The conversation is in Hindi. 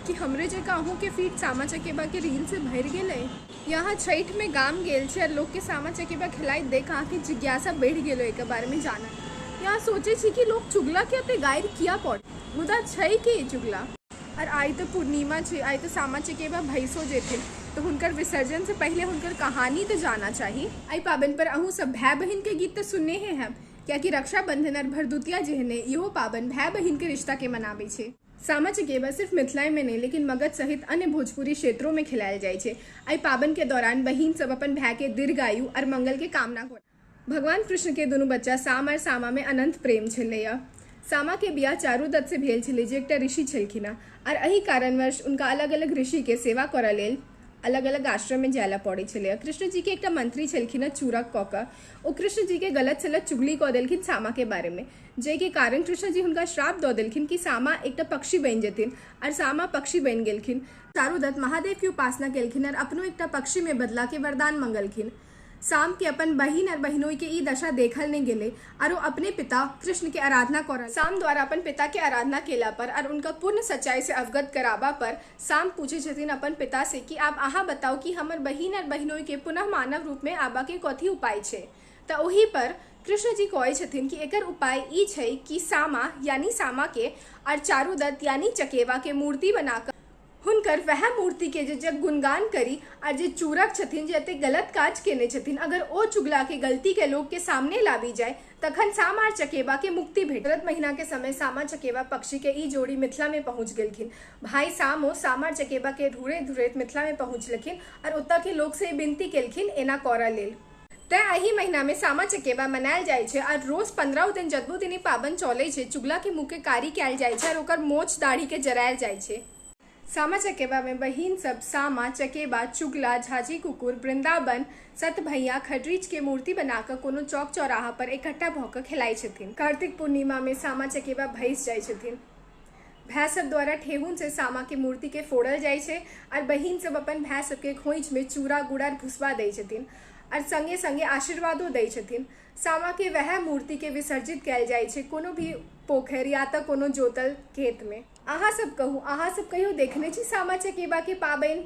कि हमरे जगह अहू के फीड सामा चकेबा के रील से भर गेले। यहाँ छठ में गाम गेल छे और लोग के सामा चकेबा खिलाई देख आँख की जिज्ञासा बढ़ गेलो एक बारे में जाना। यहाँ सोचे छी कि लोग चुगला के अते गायर किया पड़े, मुदा छै के चुगला। और आई तो पूर्णिमा छे, आई तो सामा चकेबा भैंसो जेथिन, तो हुनकर विसर्जन से पहले हुनकर कहानी तो जाना चाहिए। आई पाबन पर अहू सब भाई बहन के गीत तो सुनने हैं हम, क्या कि रक्षाबंधन और भरदुतिया जेहने इहो पाबन भाई बहन के रिश्ता के मनावे छे। सामा चकेबा सिर्फ मिथिला में नहीं लेकिन मगध सहित अन्य भोजपुरी क्षेत्रों में खिलायल जाय छे। आई पाबन के दौरान बहिन सब अपन भाई के दीर्घायु और मंगल के कामना कर। भगवान कृष्ण के दोनों बच्चा साम और सामा में अनंत प्रेम छलैया। सामा के बियाह चारुदत्त से भेल छलै जे एकटा ऋषि छलखिन और एही कारणवश उनका अलग अलग ऋषि के सेवा करऽ लेल अलग अलग आश्रम में जायला पड़े छलै। कृष्ण जी के एक मंत्री छलखिन चूरक कऽ कऽ ओ कृष्ण जी के गलत सलत चुगली कऽ देलखिन सामा के बारे में, जे के कारण कृष्ण जी हुनका श्राप दऽ देलखिन कि सामा एक पक्षी बन जेथिन और सामा पक्षी बन गेलखिन। चारुदत्त महादेव की उपासना केलखिन और अपनो एक पक्षी में बदला के वरदान मंगलखिन। साम के अपन बहिन और बहनोई के ई दशा देखल नहीं गेले और वो अपने पिता कृष्ण के आराधना करल। साम द्वारा अपन पिता के आराधना केला पर और उनका पूर्ण सच्चाई से अवगत कराबा पर साम पूछे छथिन अपन पिता से कि आप अहाँ बताओ कि हमर बहिन और बहनोई के पुनः मानव रूप में आबा के कथी उपाय छे। त ओही पर कृष्ण जी कहै छथिन कि एकर उपाय ई छै कि सामा यानी सामा के और चारुदत्त यानी चकेवा के मूर्ति बनाकर हुनकर वह मूर्ति के जब गुणगान करी और जे चूरक छथिन जे एते गलत काज केने छथिन अगर ओ चुगला के गलती के लोग के सामने लाबी जाए तखन सामा और चकेबा के मुक्ति भेट। शरद महीना के समय सामा चकेबा पक्षी के ई जोड़ी मिथिला में पहुंच गेलखिन। भाई सामो सामा चकेबा के ढूंढैत ढूंढैत मिथिला में पहुंचलखिन और ओतऽ के लोग से विनती केलखिन एना करऽ लेल। तैं एही महीना में सामा चकेबा मनायल जाय छै और रोज 15 दिन जतबो दिन पाबन चले छै चुगला के मुँह के कारी कयल जाय छै और ओकर मोछ दाढ़ी के जरायल जाय छै। सामा चकेबा में बहिन सब सामा चकेबा चुगला झाजी कुकुर वृंदावन सत भैया खडरीच के मूर्ति बनाकर कोनो चौक चौराहा पर इकट्ठा भऽ कऽ खेलाइ छथिन। कार्तिक पूर्णिमा में सामा चकेबा भैंस जाय छथिन। भाई सब द्वारा ठेहुन से सामा के मूर्ति के फोड़ल जाय छै और बहिन सब अपन भाई सब के खोइछ में चूड़ा गुड़ और भुसबा दै छथिन और संगे संगे आशीर्वादो दै छथिन। सामा के वह मूर्ति के विसर्जित कयल जाय छै कोनो भी पोखर या तो कोनो जोतल खेत में। अहाँ सब कहू, अहाँ सब कहियो देखने छी सामा चकेबा के पाबनि?